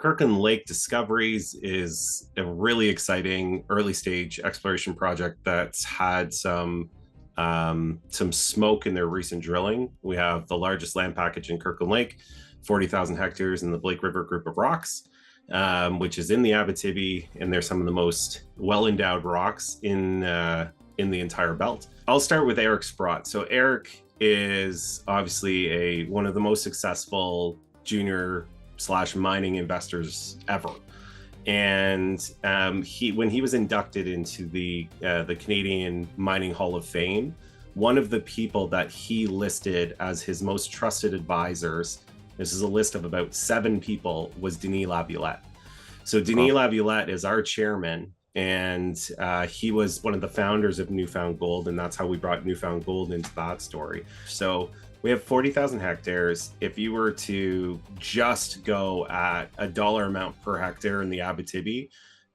Kirkland Lake Discoveries is a really exciting early stage exploration project that's had some smoke in their recent drilling. We have the largest land package in Kirkland Lake, 40,000 hectares in the Blake River group of rocks, which is in the Abitibi, and they're some of the most well-endowed rocks in the entire belt. I'll start with Eric Sprott. So Eric is obviously one of the most successful junior mining investors ever. And when he was inducted into the Canadian Mining Hall of Fame, one of the people that he listed as his most trusted advisors, this is a list of about 7 people, was Denis Laviolette. So Denis Laviolette is our chairman, and he was one of the founders of Newfound Gold, and that's how we brought Newfound Gold into that story. So we have 40,000 hectares. If you were to just go at a dollar amount per hectare in the Abitibi,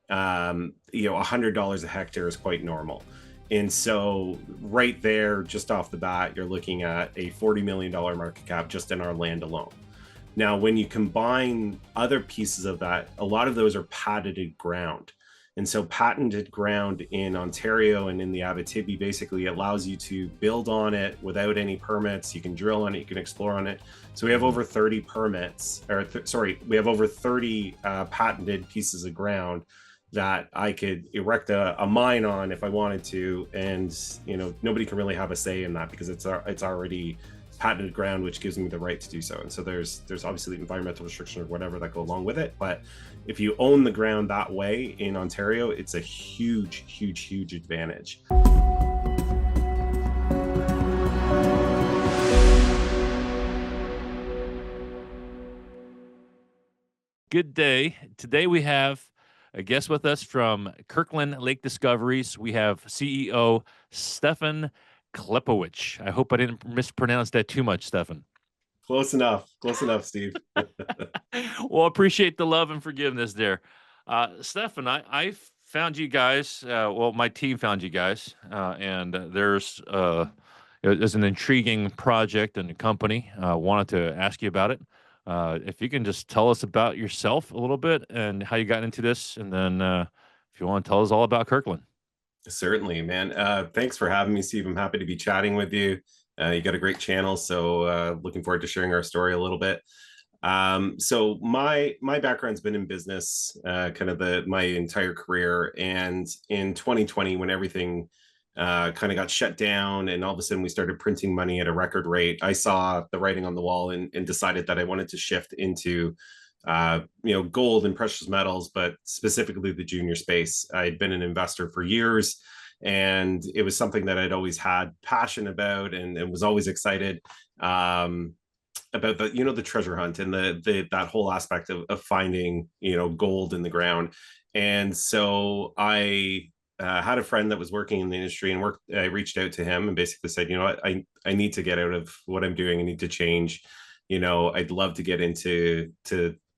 $100 a hectare is quite normal. And so right there, just off the bat, you're looking at a $40 million market cap just in our land alone. Now, when you combine other pieces of that, a lot of those are patented ground. And so patented ground in Ontario and in the Abitibi basically allows you to build on it without any permits. You can drill on it, you can explore on it. So we have over 30 permits, we have over 30 patented pieces of ground that I could erect a mine on if I wanted to. And nobody can really have a say in that because it's already patented ground, which gives me the right to do so. And so there's obviously environmental restrictions or whatever that go along with it. But if you own the ground that way in Ontario, it's a huge, huge, huge advantage. Good day. Today we have a guest with us from Kirkland Lake Discoveries. We have CEO Stefan Klepowicz. I hope I didn't mispronounce that too much, Stefan. Close enough, Steve. Well, appreciate the love and forgiveness there. Stefan, I found you guys, my team found you guys, and there's an intriguing project and a company. Wanted to ask you about it. If you can just tell us about yourself a little bit and how you got into this, and then if you want to tell us all about Kirkland. Certainly, man. Thanks for having me, Steve. I'm happy to be chatting with you. You got a great channel, so looking forward to sharing our story a little bit. So my background's been in business my entire career, and in 2020, when everything kind of got shut down and all of a sudden we started printing money at a record rate, I saw the writing on the wall and decided that I wanted to shift into gold and precious metals, but specifically the junior space. I'd been an investor for years, and it was something that I'd always had passion about and was always excited about the treasure hunt and that whole aspect of finding gold in the ground. And so I had a friend that was working in the industry, and I reached out to him and basically said, I need to get out of what I'm doing. I need to change. I'd love to get into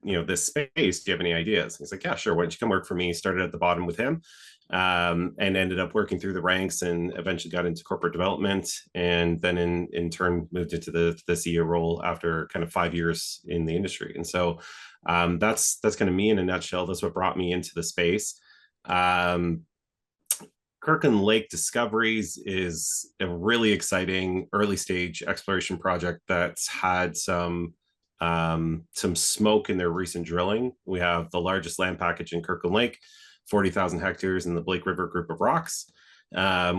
this space. Do you have any ideas? He's like, yeah, sure. Why don't you come work for me? Started at the bottom with him, and ended up working through the ranks and eventually got into corporate development, and then in turn moved into the CEO role after kind of 5 years in the industry. And so that's kind of me in a nutshell. That's what brought me into the space. Kirkland Lake Discoveries is a really exciting early stage exploration project that's had some smoke in their recent drilling. We have the largest land package in Kirkland Lake, 40,000 hectares in the Blake River group of rocks,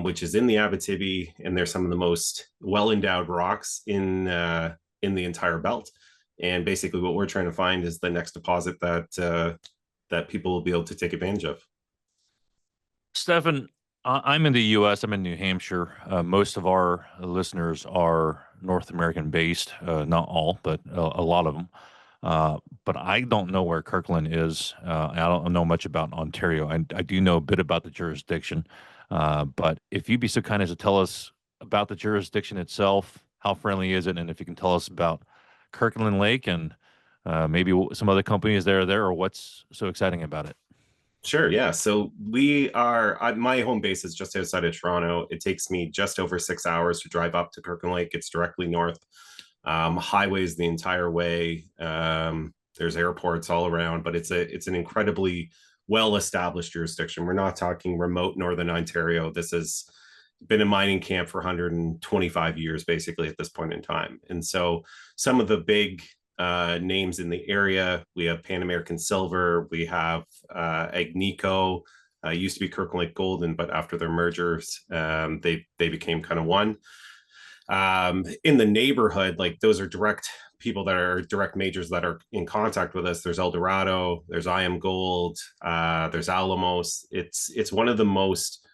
which is in the Abitibi, and they're some of the most well-endowed rocks in the entire belt. And basically what we're trying to find is the next deposit that people will be able to take advantage of. Stefan, I'm in the U.S. I'm in New Hampshire. Most of our listeners are North American based, not all, but a lot of them. But I don't know where Kirkland is. I don't know much about Ontario. I do know a bit about the jurisdiction. But if you'd be so kind as to tell us about the jurisdiction itself, how friendly is it? And if you can tell us about Kirkland Lake and maybe some other companies that are there, or what's so exciting about it. Sure, yeah. So my home base is just outside of Toronto. It takes me just over 6 hours to drive up to Kirkland Lake. It's directly north. Highways the entire way. There's airports all around, but it's an incredibly well-established jurisdiction. We're not talking remote northern Ontario. This has been a mining camp for 125 years, basically, at this point in time. And so some of the big names in the area, we have Pan American Silver, we have Agnico, used to be Kirkland Lake Gold, but after their mergers, they became kind of one. In the neighborhood, like those are direct people that are direct majors that are in contact with us. There's Eldorado, there's IAMGOLD, there's Alamos. It's one of the most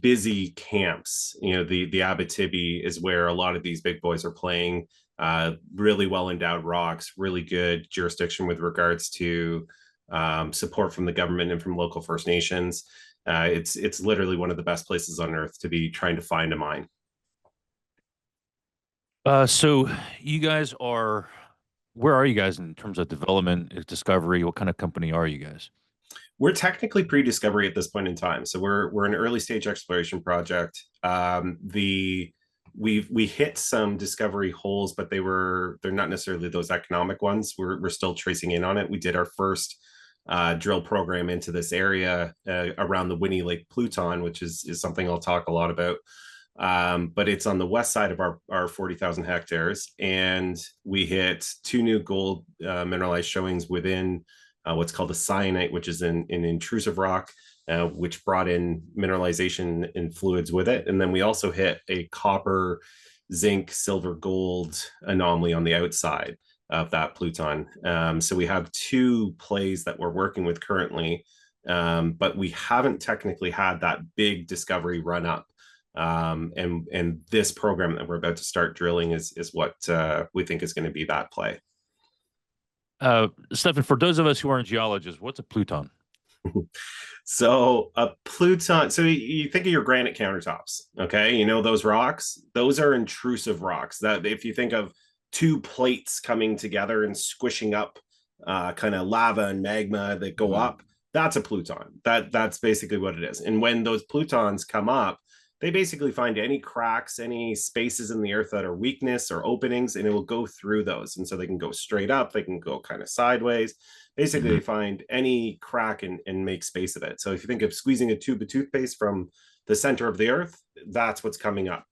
busy camps. You know, the Abitibi is where a lot of these big boys are playing. Really well endowed rocks, really good jurisdiction with regards to support from the government and from local First Nations. It's literally one of the best places on earth to be trying to find a mine. So you guys are, where are you guys in terms of development, discovery? What kind of company are you guys? We're technically pre-discovery at this point in time, so we're an early stage exploration project. We hit some discovery holes, but they're not necessarily those economic ones. We're still tracing in on it. We did our first drill program into this area around the Winnie Lake pluton, which is something I'll talk a lot about. But it's on the west side of our 40,000 hectares, and we hit two new gold mineralized showings within what's called a syenite, which is an intrusive rock, which brought in mineralization and fluids with it. And then we also hit a copper, zinc, silver, gold anomaly on the outside of that pluton. So we have two plays that we're working with currently, but we haven't technically had that big discovery run up. And this program that we're about to start drilling is what we think is going to be that play. Stefan, for those of us who aren't geologists, what's a pluton? So a pluton, so you think of your granite countertops, okay? You know those rocks? Those are intrusive rocks. That if you think of two plates coming together and squishing up kind of lava and magma that go up, that's a pluton. That's basically what it is. And when those plutons come up, they basically find any cracks, any spaces in the earth that are weakness or openings, and it will go through those. And so they can go straight up, they can go kind of sideways. Basically, they find any crack and make space of it. So if you think of squeezing a tube of toothpaste from the center of the earth, that's what's coming up.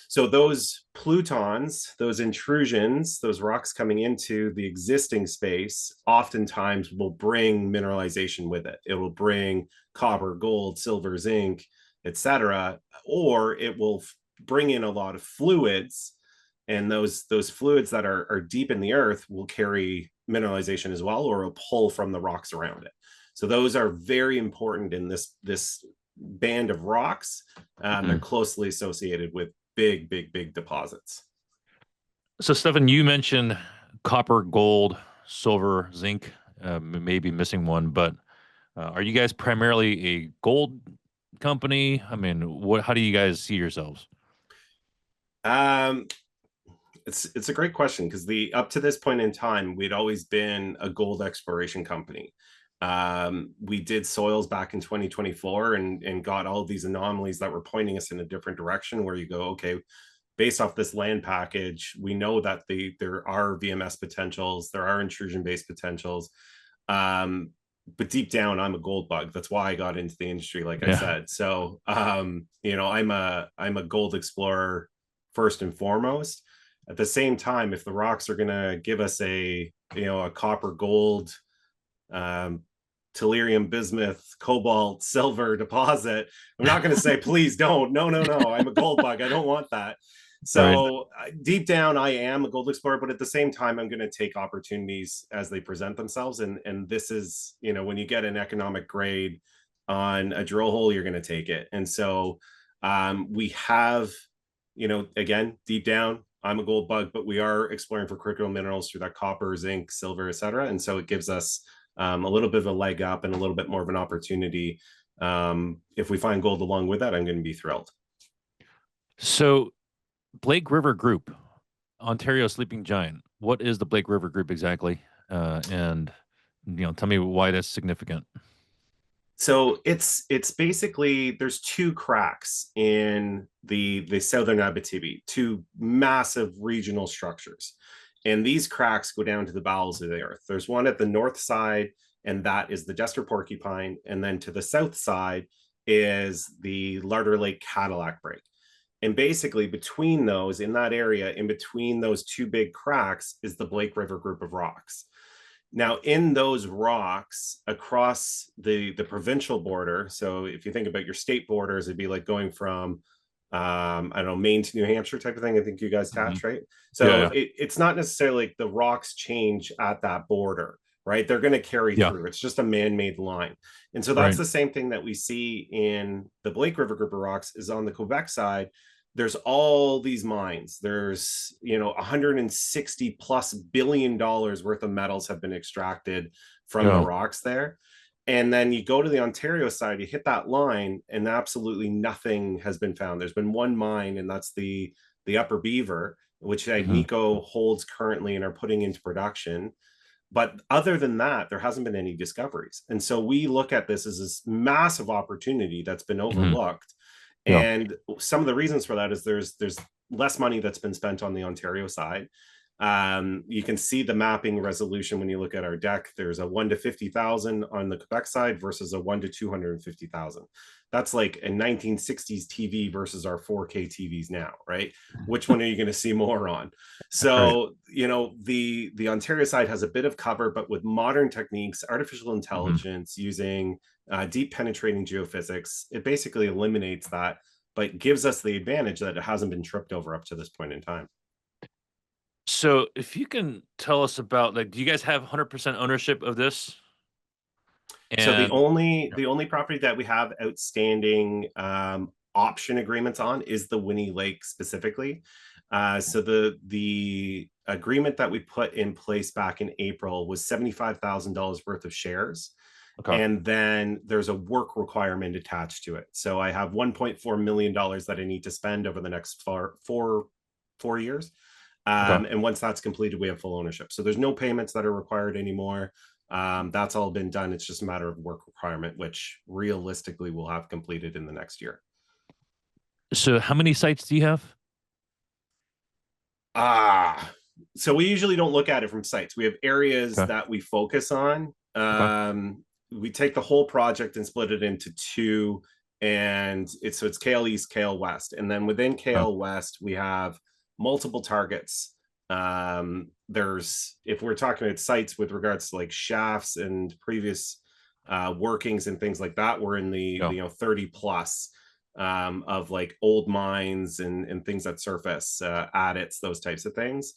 So those plutons, those intrusions, those rocks coming into the existing space, oftentimes will bring mineralization with it. It will bring copper, gold, silver, zinc, etc., or it will bring in a lot of fluids, and those fluids that are deep in the earth will carry mineralization as well, or a pull from the rocks around it. So those are very important in this band of rocks. They're closely associated with big deposits. So Stefan, you mentioned copper, gold, silver, zinc, maybe missing one, but are you guys primarily a gold company? I mean, how do you guys see yourselves? It's a great question, because up to this point in time, we'd always been a gold exploration company. We did soils back in 2024 and got all of these anomalies that were pointing us in a different direction, where you go, okay, based off this land package, we know that there are VMS potentials, there are intrusion-based potentials. But deep down, I'm a gold bug. That's why I got into the industry, like I said. So, you know, I'm a gold explorer first and foremost. At the same time, if the rocks are going to give us a copper, gold, tellurium, bismuth, cobalt, silver deposit, I'm not going to say, please don't. No. I'm a gold bug. I don't want that. So deep down, I am a gold explorer, but at the same time, I'm going to take opportunities as they present themselves. And this is, you know, when you get an economic grade on a drill hole, you're going to take it. And so we have, you know, again, deep down, I'm a gold bug, but we are exploring for critical minerals through that copper, zinc, silver, etc. And so it gives us a little bit of a leg up and a little bit more of an opportunity. If we find gold along with that, I'm going to be thrilled. So Blake River Group, Ontario Sleeping Giant. What is the Blake River Group exactly? And tell me why that's significant. So it's basically, there's two cracks in the southern Abitibi, two massive regional structures. And these cracks go down to the bowels of the earth. There's one at the north side, and that is the Jester Porcupine. And then to the south side is the Larder Lake Cadillac Break. And basically between those, in that area, in between those two big cracks, is the Blake River group of rocks. Now, in those rocks across the provincial border, so if you think about your state borders, it'd be like going from I don't know, Maine to New Hampshire type of thing. I think you guys catch, right? So Yeah. it's not necessarily like the rocks change at that border, right? They're going to carry Yeah. through. It's just a man-made line. And so that's Right. the same thing that we see in the Blake River group of rocks is on the Quebec side. There's all these mines. There's, 160 plus $billion worth of metals have been extracted from the Yeah. rocks there. And then you go to the Ontario side, you hit that line, and absolutely nothing has been found. There's been one mine, and that's the Upper Beaver, which Agnico holds currently and are putting into production. But other than that, there hasn't been any discoveries. And so we look at this as this massive opportunity that's been overlooked. Yeah. And some of the reasons for that is there's less money that's been spent on the Ontario side. You can see the mapping resolution when you look at our deck. There's a 1 to 50,000 on the Quebec side versus a 1 to 250,000. That's like a 1960s TV versus our 4K TVs now, right? Which one are you going to see more on? So, the Ontario side has a bit of cover, but with modern techniques, artificial intelligence, using deep penetrating geophysics, it basically eliminates that, but gives us the advantage that it hasn't been tripped over up to this point in time. So if you can tell us about, like, do you guys have 100% ownership of this? So the And only the only property that we have outstanding option agreements on is the Winnie Lake specifically. So the agreement that we put in place back in April was $75,000 worth of shares. okay. And then there's a work requirement attached to it. So I have $1.4 million that I need to spend over the next four years. Okay. And once that's completed, we have full ownership. So there's no payments that are required anymore. That's all been done. It's just a matter of work requirement, which realistically we'll have completed in the next year. So how many sites do you have? So we usually don't look at it from sites. We have areas Okay. that we focus on. Okay. We take the whole project and split it into two, and it's KL East, KL West, and then within Okay. KL West we have multiple targets. There's, if we're talking about sites with regards to like shafts and previous workings and things like that, we're in the Yeah. 30 plus of like old mines and things that surface, adits, those types of things.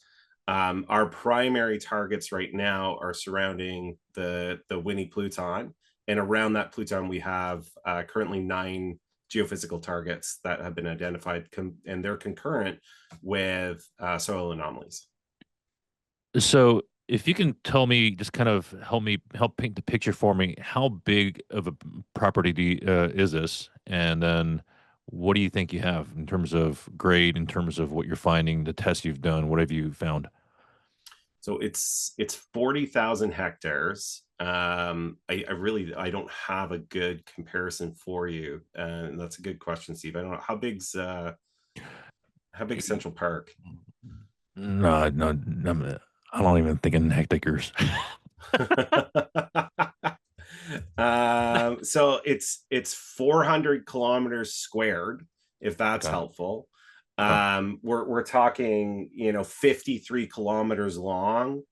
Our primary targets right now are surrounding the Winnie Pluton, and around that Pluton we have currently 9 geophysical targets that have been identified, and they're concurrent with soil anomalies. So if you can tell me, just kind of help paint the picture for me, how big of a property is this? And then what do you think you have in terms of grade, in terms of what you're finding, the tests you've done, what have you found? So it's 40,000 hectares. I don't have a good comparison for you, and that's a good question, Steve. I don't know how big Central Park. No, no, I don't even think in hectares. So it's 400 kilometers squared, if that's Okay. helpful. Okay. We're talking 53 kilometers long.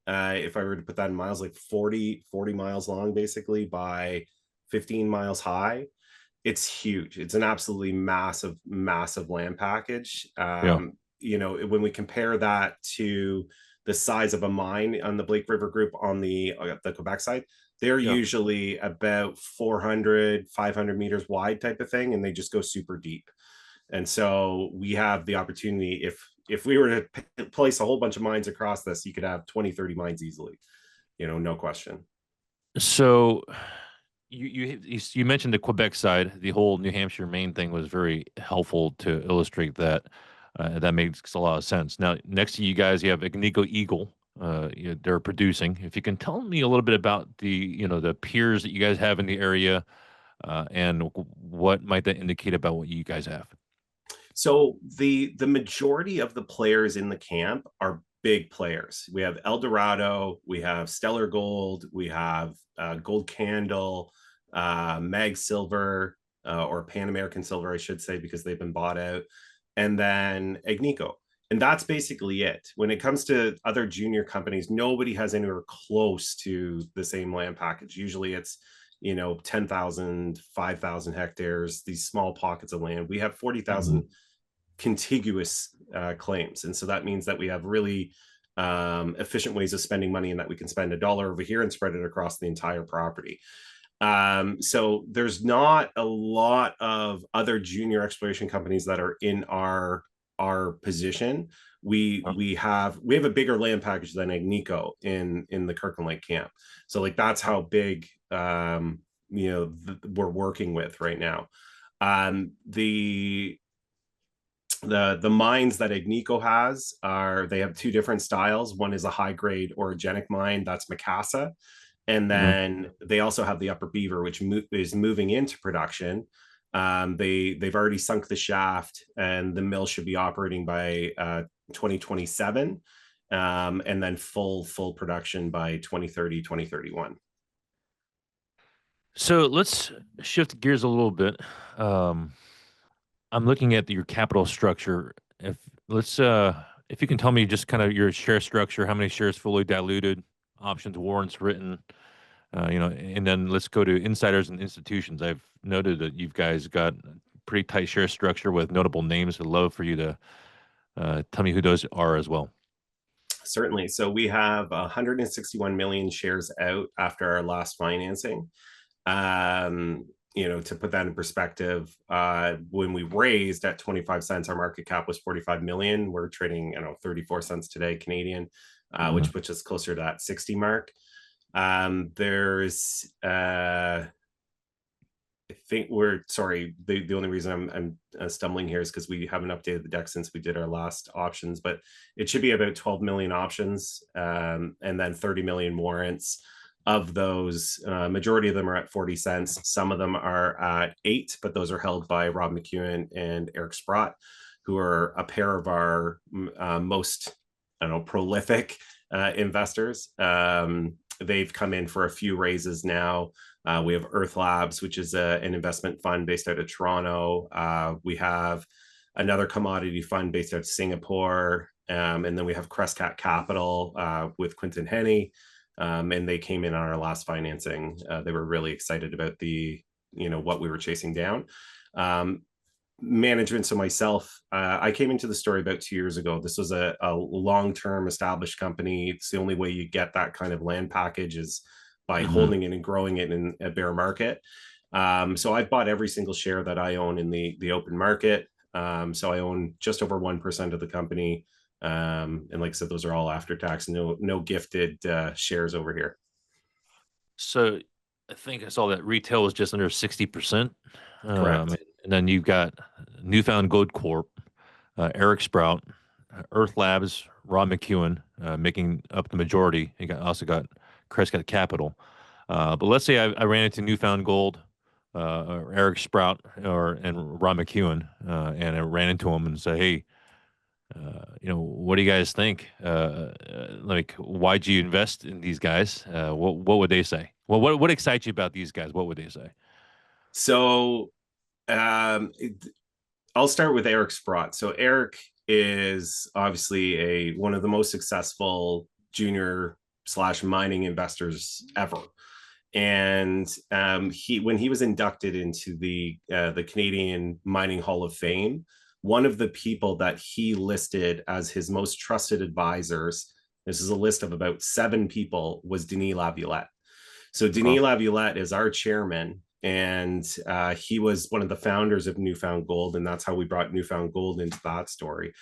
If I were to put that in miles, like 40 miles long basically by 15 miles high. It's huge. It's an absolutely massive land package. Yeah. When we compare that to the size of a mine on the Blake River Group on the Quebec side, they're Yeah. usually about 400, 500 meters wide type of thing, and they just go super deep. And so we have the opportunity, if we were to place a whole bunch of mines across this, you could have 20, 30 mines easily, no question. So you mentioned the Quebec side. The whole New Hampshire, Maine thing was very helpful to illustrate that. That makes a lot of sense. Now, next to you guys, you have Agnico Eagle. They're producing. If you can tell me a little bit about the peers that you guys have in the area, and what might that indicate about what you guys have? So the majority of the players in the camp are big players. We have Eldorado, we have Stellar Gold, we have Gold Candle, Mag Silver, or Pan American Silver, I should say, because they've been bought out, and then Agnico. And that's basically it. When it comes to other junior companies, nobody has anywhere close to the same land package. Usually it's, 10,000, 5,000 hectares, these small pockets of land. We have 40,000 contiguous claims. And so that means that we have really efficient ways of spending money, and that we can spend $1 over here and spread it across the entire property. So there's not a lot of other junior exploration companies that are in our position. We have a bigger land package than Agnico in the Kirkland Lake camp. So like that's how big we're working with right now. The mines that Agnico has they have two different styles. One is a high grade orogenic mine, that's Macassa. And then they also have the Upper Beaver, which is moving into production. They've already sunk the shaft, and the mill should be operating by 2027, and then full production by 2030, 2031. So let's shift gears a little bit. I'm looking at your capital structure. If you can tell me just kind of your share structure, how many shares fully diluted, options, warrants written, and then let's go to insiders and institutions. I've noted that you guys got a pretty tight share structure with notable names. I'd love for you to tell me who those are as well. Certainly. So we have 161 million shares out after our last financing. To put that in perspective, when we raised at 25 cents, our market cap was 45 million. We're trading, 34 cents today, Canadian, which puts us closer to that 60 mark. There's I think the only reason I'm stumbling here is because we haven't updated the deck since we did our last options, but it should be about 12 million options, and then 30 million warrants. Of those, majority of them are at 40 cents. Some of them are at 8, but those are held by Rob McEwen and Eric Sprott, who are a pair of our most prolific investors. They've come in for a few raises now. We have Earth Labs, which is an investment fund based out of Toronto. We have another commodity fund based out of Singapore. And then we have Crescat Capital with Quinton Henney. And they came in on our last financing. They were really excited about what we were chasing down. Management, so myself, I came into the story about 2 years ago. This was a long-term established company. It's the only way you get that kind of land package is by holding it and growing it in a bear market. So I bought every single share that I own in the open market. So I own just over 1% of the company. And like I said, those are all after tax, no gifted shares over here. So I think I saw that retail was just under 60%. Correct. And then you've got Newfound Gold Corp, Eric Sprout, Earth Labs, Rob McEwen making up the majority. You also got Crescat Capital. But let's say I ran into Newfound Gold, or Eric Sprout, and Rob McEwen, and I ran into him and said, "Hey, what do you guys think? Why'd you invest in these guys? What would they say? Well, what excites you about these guys? What would they say?" So I'll start with Eric Sprott. So Eric is obviously one of the most successful junior/mining investors ever. And when he was inducted into the Canadian Mining Hall of Fame, one of the people that he listed as his most trusted advisors, this is a list of about 7 people, was Denis Laviolette. So Denis Laviolette is our chairman, and he was one of the founders of Newfound Gold, and that's how we brought Newfound Gold into that story.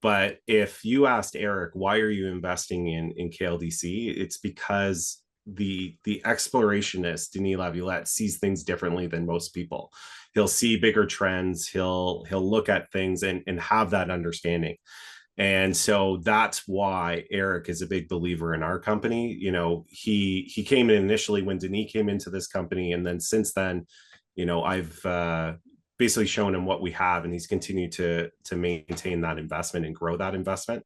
But if you asked Eric, why are you investing in KLDC? It's because the explorationist Denis Laviolette sees things differently than most people. He'll see bigger trends. He'll look at things and have that understanding. And so that's why Eric is a big believer in our company. He came in initially when Denis came into this company, and then since then, I've basically shown him what we have, and he's continued to maintain that investment and grow that investment.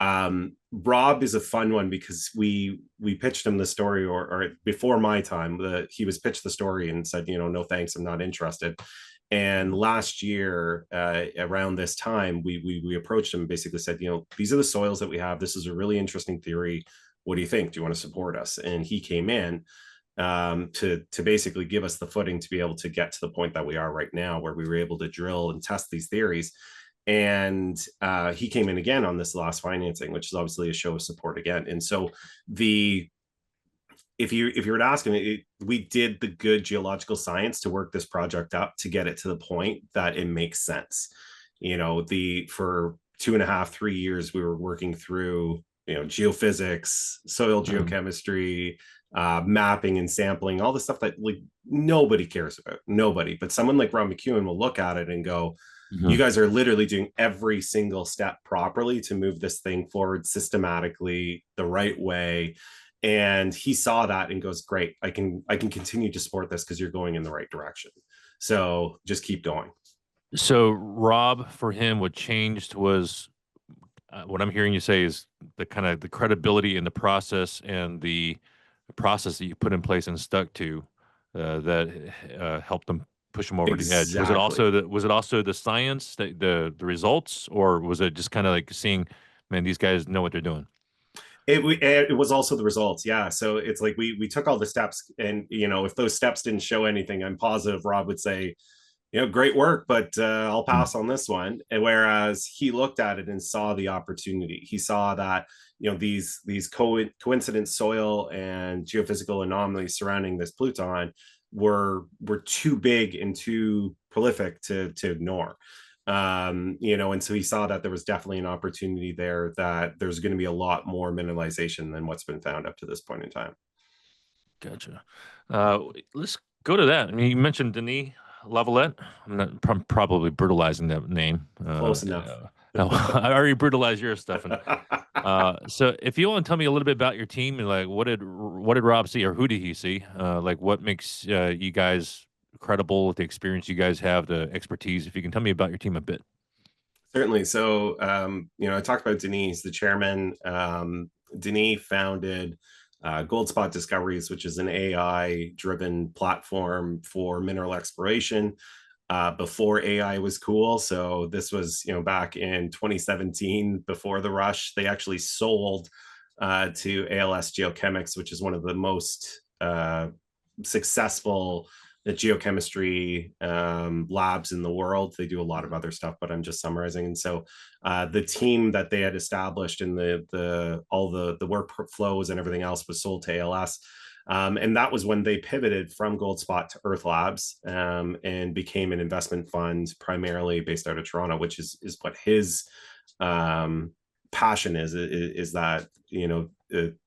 Rob is a fun one because we pitched him the story, or before my time, he was pitched the story and said, no thanks, I'm not interested. And last year, around this time, we approached him and basically said, these are the soils that we have. This is a really interesting theory. What do you think? Do you want to support us? And he came in to basically give us the footing to be able to get to the point that we are right now, where we were able to drill and test these theories. And he came in again on this last financing, which is obviously a show of support again. And so if you were to ask him, we did the good geological science to work this project up to get it to the point that it makes sense. For 2.5-3 years, we were working through geophysics, soil geochemistry, mapping and sampling, all the stuff that like nobody cares about, nobody. But someone like Rob McEwen will look at it and go, you guys are literally doing every single step properly to move this thing forward systematically the right way. And he saw that and goes, great, I can continue to support this because you're going in the right direction. So just keep going. So Rob, for him, what changed was what I'm hearing you say is the kind of the credibility in the process and the process that you put in place and stuck to that helped them push them over the edge. Was it also the science, the results, or was it just kind of like seeing, man, these guys know what they're doing? It was also the results. Yeah. So it's like we took all the steps, and if those steps didn't show anything, I'm positive Rob would say, great work, but I'll pass on this one. And whereas he looked at it and saw the opportunity, he saw that these coincident soil and geophysical anomalies surrounding this pluton were too big and too prolific to ignore. And so he saw that there was definitely an opportunity there, that there's going to be a lot more mineralization than what's been found up to this point in time. Gotcha. Let's go to that. I mean, you mentioned Denis Lavalette. I'm not probably brutalizing that name. Close enough. I already brutalized yours, Stefan. So if you want to tell me a little bit about your team and like what did Rob see, or who did he see? Like what makes you guys credible with the experience you guys have, the expertise? If you can tell me about your team a bit. Certainly. So I talked about Denis, the chairman. Denis founded Goldspot Discoveries, which is an AI-driven platform for mineral exploration. Before AI was cool. So this was, back in 2017, before the rush. They actually sold to ALS Geochemics, which is one of the most successful geochemistry labs in the world. They do a lot of other stuff, but I'm just summarizing. And so the team that they had established and all the workflows and everything else was sold to ALS. And that was when they pivoted from Goldspot to Earth Labs and became an investment fund primarily based out of Toronto, which is what his passion is that,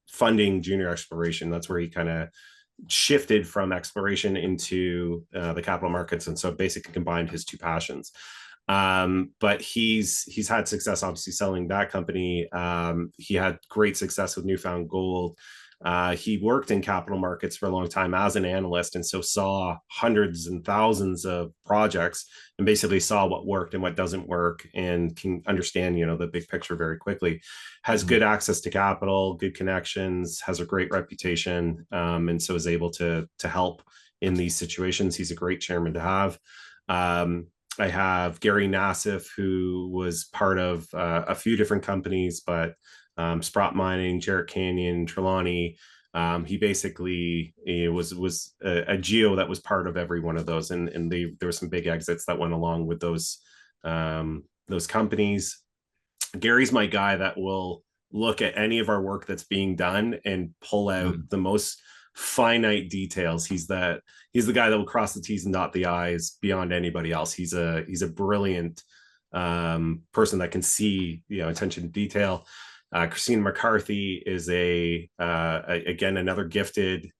funding junior exploration. That's where he kind of shifted from exploration into the capital markets. And so basically combined his two passions. But he's had success, obviously, selling that company. He had great success with Newfound Gold. He worked in capital markets for a long time as an analyst, and so saw hundreds and thousands of projects and basically saw what worked and what doesn't work, and can understand, the big picture very quickly. Has good access to capital, good connections, has a great reputation, and so is able to help in these situations. He's a great chairman to have. I have Gary Nassif, who was part of a few different companies, but Sprott Mining, Jarrett Canyon, Trelawney. He basically was a geo that was part of every one of those, and there were some big exits that went along with those companies. Gary's my guy that will look at any of our work that's being done and pull out the most finite details. He's the guy that will cross the T's and dot the I's beyond anybody else. He's a brilliant person that can see attention to detail. Christine McCarthy is again another gifted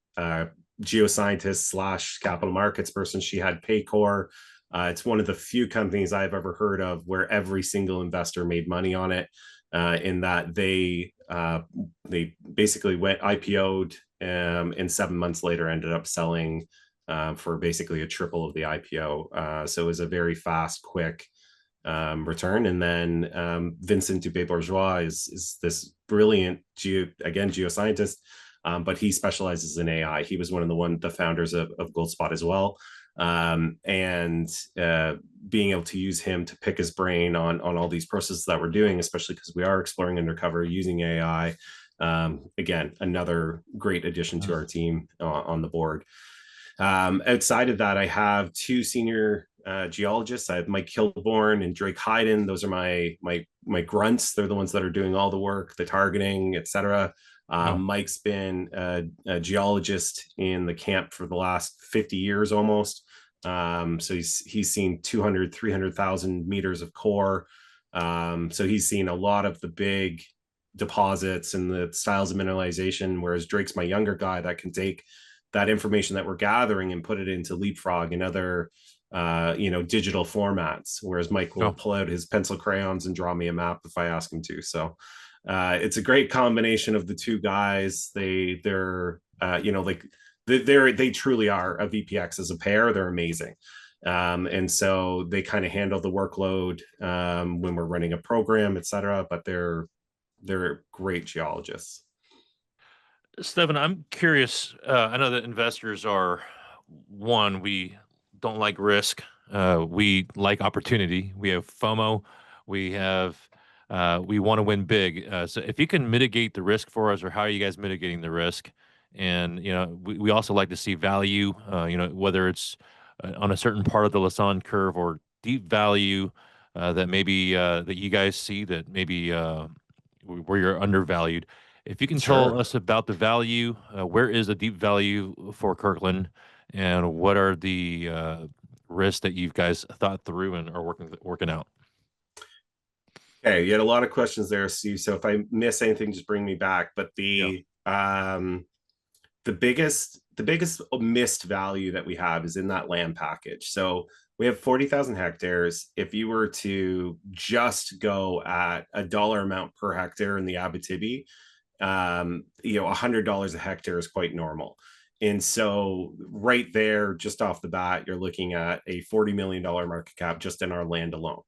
geoscientist / capital markets person. She had Paycor. It's one of the few companies I've ever heard of where every single investor made money on it. In that they basically went IPO'd, and 7 months later ended up selling for basically a triple of the IPO. So it was a very fast, quick return. And then Vincent Dubé-Bourgeois is this brilliant geoscientist, but he specializes in AI. He was one of the founders of Goldspot as well. And being able to use him to pick his brain on all these processes that we're doing, especially because we are exploring undercover using AI. Again, another great addition to our team on the board. Outside of that, I have two senior geologists. I have Mike Kilborn and Drake Hayden. Those are my grunts. They're the ones that are doing all the work, the targeting, etc. Mike's been a geologist in the camp for the last 50 years almost. So he's seen 200, 300,000 meters of core. So he's seen a lot of the big deposits and the styles of mineralization, whereas Drake's my younger guy that can take that information that we're gathering and put it into Leapfrog and other digital formats, whereas Mike will pull out his pencil crayons and draw me a map if I ask him to. So it's a great combination of the two guys. They truly are a VPX as a pair. They're amazing. And so they kind of handle the workload when we're running a program, etc. But they're great geologists. Stefan, I'm curious. I know that investors are we don't like risk. We like opportunity. We have FOMO. We want to win big. So if you can mitigate the risk for us, or how are you guys mitigating the risk? And we also like to see value. Whether it's on a certain part of the Lassonde curve or deep value that maybe that you guys see that maybe where you're undervalued. If you can tell us about the value, where is the deep value for Kirkland, and what are the risks that you guys thought through and are working out? Okay, you had a lot of questions there, Steve. So if I miss anything, just bring me back. But the biggest missed value that we have is in that land package. So we have 40,000 hectares. If you were to just go at a dollar amount per hectare in the Abitibi, $100 a hectare is quite normal. And so right there, just off the bat, you're looking at a $40 million market cap just in our land alone.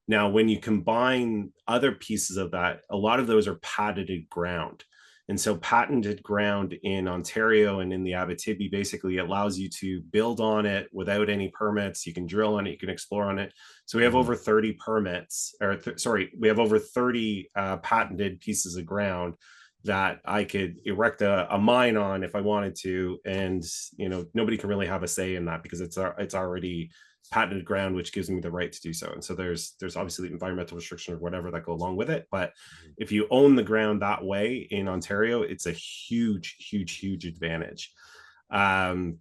Now, when you combine other pieces of that, a lot of those are patented ground. And so patented ground in Ontario and in the Abitibi basically allows you to build on it without any permits. You can drill on it, you can explore on it. So we have over 30 permits, we have over 30 patented pieces of ground that I could erect a mine on if I wanted to. And, nobody can really have a say in that because it's already patented ground, which gives me the right to do so. And so there's obviously environmental restriction or whatever that go along with it. But if you own the ground that way in Ontario, it's a huge, huge, huge advantage. Some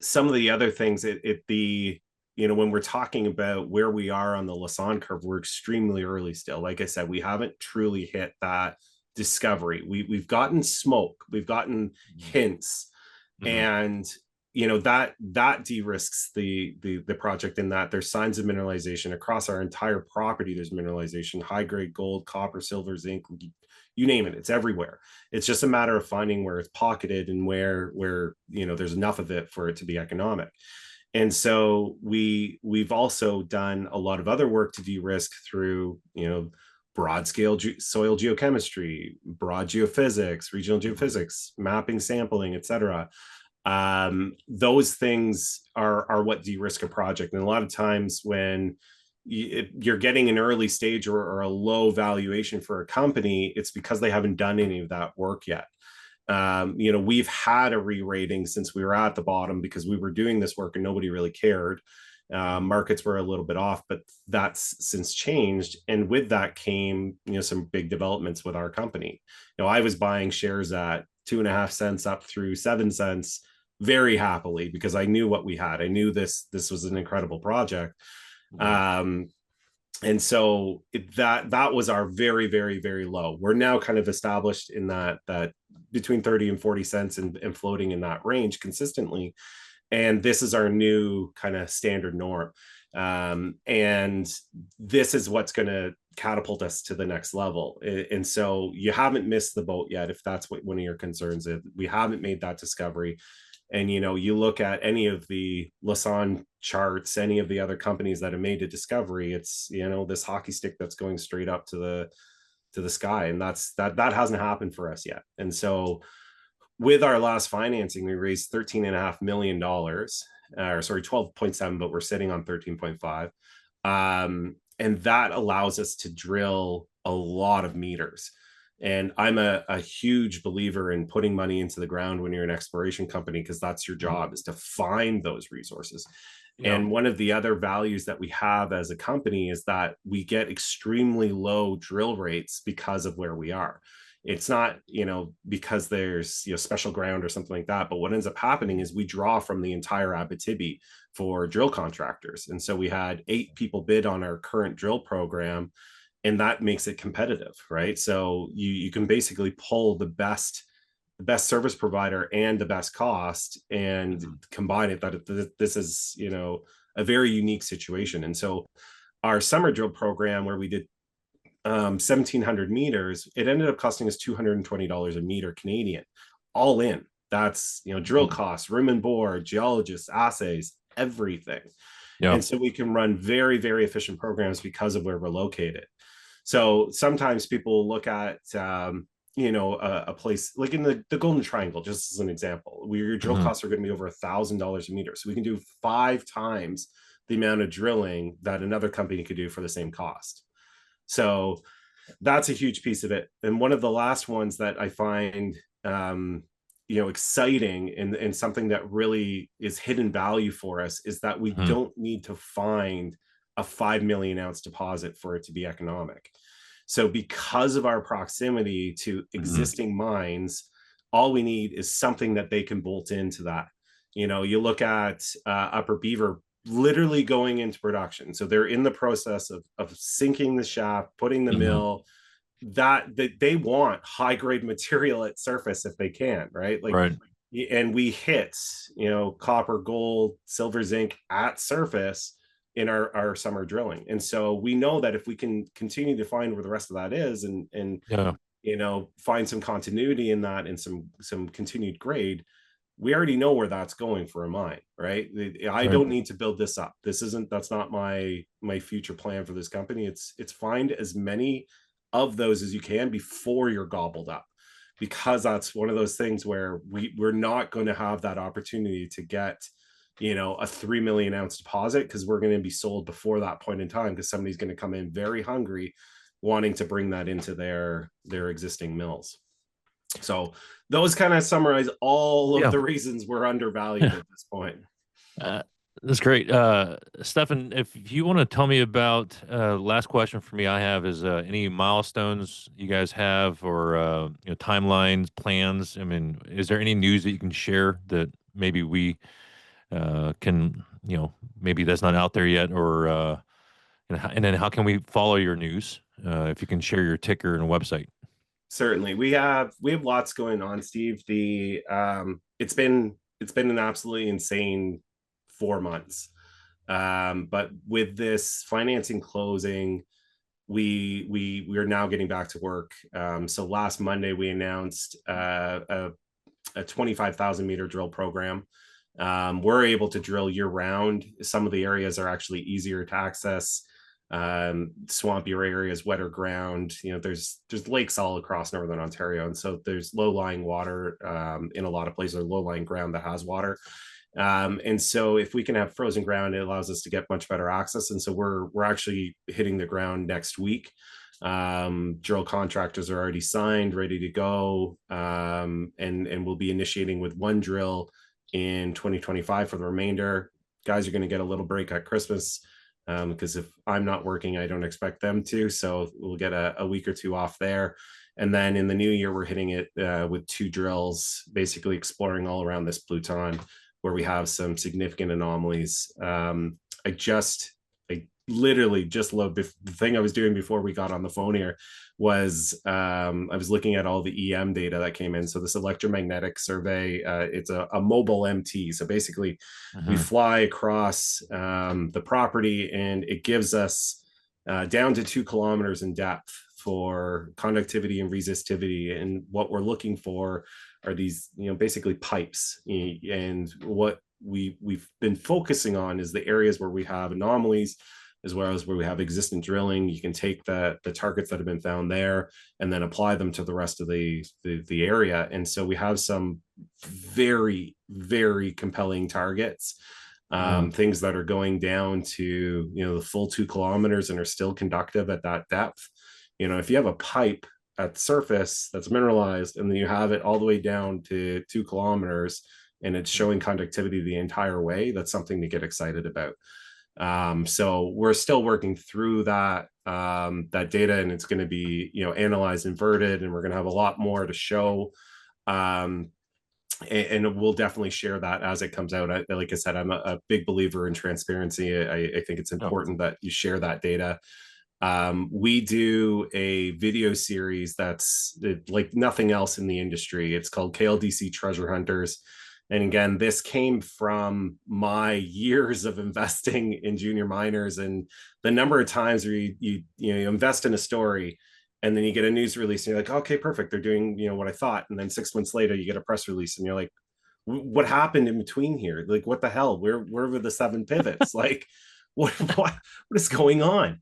of the other things, when we're talking about where we are on the Lassonde curve, we're extremely early still. Like I said, we haven't truly hit that discovery. We've gotten smoke, we've gotten hints, and that de-risks the project in that there's signs of mineralization across our entire property. There's mineralization, high grade gold, copper, silver, zinc, you name it, it's everywhere. It's just a matter of finding where it's pocketed and where there's enough of it for it to be economic. And so we've also done a lot of other work to de-risk through broad scale soil geochemistry, broad geophysics, regional geophysics, mapping, sampling, etc. Those things are what de-risk a project. And a lot of times when you're getting an early stage or a low valuation for a company, it's because they haven't done any of that work yet. We've had a re-rating since we were at the bottom because we were doing this work and nobody really cared. Markets were a little bit off, but that's since changed. And with that came, some big developments with our company. I was buying shares at 2.5 cents up through 7 cents very happily because I knew what we had. I knew this was an incredible project. And so that was our very, very, very low. We're now kind of established in that between 30 and 40 cents and floating in that range consistently. And this is our new kind of standard norm. And this is what's going to catapult us to the next level. And so you haven't missed the boat yet, if that's what one of your concerns is. We haven't made that discovery. And, you look at any of the Lassonde charts, any of the other companies that have made a discovery, it's, this hockey stick that's going straight up to the sky. And that hasn't happened for us yet. And so with our last financing, we raised $13.5 million, or sorry, 12.7, but we're sitting on 13.5. And that allows us to drill a lot of meters. And I'm a huge believer in putting money into the ground when you're an exploration company, because that's your job, is to find those resources. Yeah. And one of the other values that we have as a company is that we get extremely low drill rates because of where we are. It's not, because there's, special ground or something like that. But what ends up happening is we draw from the entire Abitibi for drill contractors. And so we had 8 people bid on our current drill program, and that makes it competitive, right? So you can basically pull the best service provider and the best cost and combine it. That this is, a very unique situation. And so our summer drill program, where we did 1,700 meters, it ended up costing us $220 a meter Canadian, all in. That's, drill costs, room and board, geologists, assays, everything. Yeah. And so we can run very, very efficient programs because of where we're located. So sometimes people look at, a place like in the Golden Triangle, just as an example, where your drill costs are going to be over $1,000 a meter. So we can do 5 times the amount of drilling that another company could do for the same cost. So that's a huge piece of it. And one of the last ones that I find, exciting and something that really is hidden value for us is that we don't need to find a 5 million ounce deposit for it to be economic. So because of our proximity to existing mines, all we need is something that they can bolt into that. You look at Upper Beaver literally going into production. So they're in the process of sinking the shaft, putting the mill, that they want high grade material at surface if they can, right? And we hit, copper, gold, silver, zinc at surface in our summer drilling. And so we know that if we can continue to find where the rest of that is and find some continuity in that and some continued grade, we already know where that's going for a mine, right? I don't need to build this up. That's not my future plan for this company. It's find as many of those as you can before you're gobbled up, because that's one of those things where we're not going to have that opportunity to get, a 3 million ounce deposit, because we're going to be sold before that point in time, because somebody's going to come in very hungry, wanting to bring that into their existing mills. So those kind of summarize all of the reasons we're undervalued at this point. That's great. Stefan, if you want to tell me about, last question for me I have is any milestones you guys have, or timelines, plans? I mean, is there any news that you can share that maybe we can, maybe that's not out there yet, or and then how can we follow your news? If you can share your ticker and website. Certainly, we have lots going on, Steve. It's been an absolutely insane 4 months, but with this financing closing, we are now getting back to work. So last Monday we announced a 25,000 meter drill program. We're able to drill year round. Some of the areas are actually easier to access. Swampier areas, wetter ground. There's lakes all across northern Ontario, and so there's low-lying water in a lot of places, or low-lying ground that has water. And so if we can have frozen ground, it allows us to get much better access. And so we're actually hitting the ground next week. Drill contractors are already signed, ready to go, and we'll be initiating with 1 drill in 2025 for the remainder. Guys are going to get a little break at Christmas, because if I'm not working, I don't expect them to. So we'll get a week or 2 off there. And then in the new year, we're hitting it with 2 drills, basically exploring all around this pluton, where we have some significant anomalies. I literally just loved the thing I was doing before we got on the phone here was I was looking at all the EM data that came in. So this electromagnetic survey, it's a mobile MT. So basically we fly across the property, and it gives us down to 2 kilometers in depth for conductivity and resistivity. And what we're looking for are these, basically pipes. And what we've been focusing on is the areas where we have anomalies, as well as where we have existing drilling. You can take the targets that have been found there and then apply them to the rest of the area. And so we have some very, very compelling targets, things that are going down to, the full 2 kilometers and are still conductive at that depth. If you have a pipe at the surface that's mineralized, and then you have it all the way down to 2 kilometers, and it's showing conductivity the entire way, that's something to get excited about. So we're still working through that data, and it's going to be, analyzed, inverted, and we're going to have a lot more to show. And we'll definitely share that as it comes out. Like I said, I'm a big believer in transparency. I think it's important that you share that data. We do a video series that's like nothing else in the industry. It's called KLDC Treasure Hunters. And again, this came from my years of investing in junior miners, and the number of times where you invest in a story, and then you get a news release and you're like, okay, perfect, they're doing, what I thought. And then 6 months later, you get a press release and you're like, what happened in between here? Like, what the hell? Where were the 7 pivots? Like, what is going on?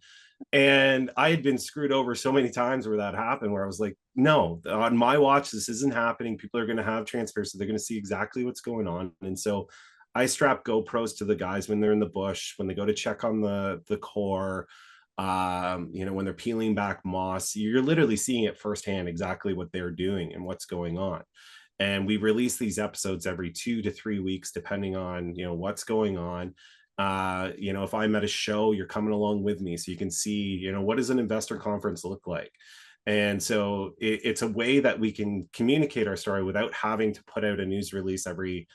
And I had been screwed over so many times where that happened, where I was like, no, on my watch, this isn't happening. People are going to have transparency. They're going to see exactly what's going on. And so I strap GoPros to the guys when they're in the bush, when they go to check on the core, when they're peeling back moss. You're literally seeing it firsthand exactly what they're doing and what's going on. And we release these episodes every 2 to 3 weeks, depending on, what's going on. If I'm at a show, you're coming along with me, so you can see, what does an investor conference look like? And so it's a way that we can communicate our story without having to put out a news release every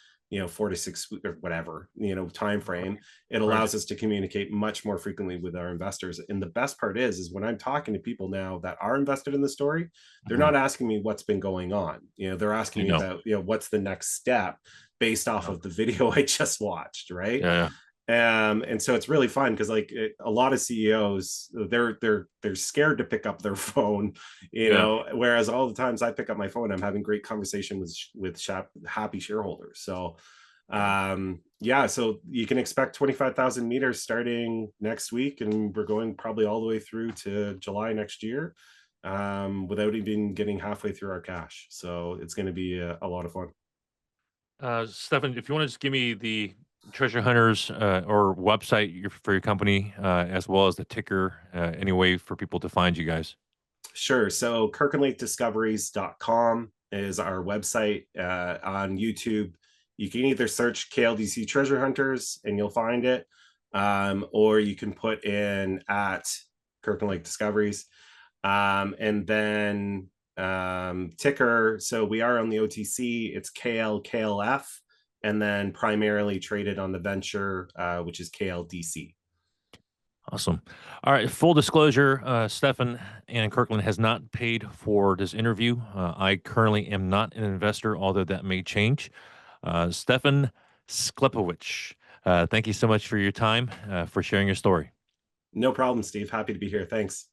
4 to 6 or whatever time frame. It allows us to communicate much more frequently with our investors. And the best part is when I'm talking to people now that are invested in the story, they're not asking me what's been going on. They're asking me about what's the next step based off of the video I just watched, right? And so it's really fun because a lot of CEOs, they're scared to pick up their phone, whereas all the times I pick up my phone, I'm having great conversation with happy shareholders. So so you can expect 25,000 meters starting next week, and we're going probably all the way through to July next year, without even getting halfway through our cash. So it's going to be a lot of fun. Stefan, if you want to just give me the Treasure Hunters or website for your company, as well as the ticker, any way for people to find you guys. Sure. So kirklandlakediscoveries.com is our website. On YouTube, you can either search KLDC Treasure Hunters and you'll find it, or you can put in at Kirkland Lake Discoveries. And then ticker, so we are on the OTC, it's KLF, and then primarily traded on the venture, which is KLDC. Awesome. All right. Full disclosure, Stefan and Kirkland has not paid for this interview. I currently am not an investor, although that may change. Stefan Sklepowicz, thank you so much for your time, for sharing your story. No problem, Steve. Happy to be here. Thanks.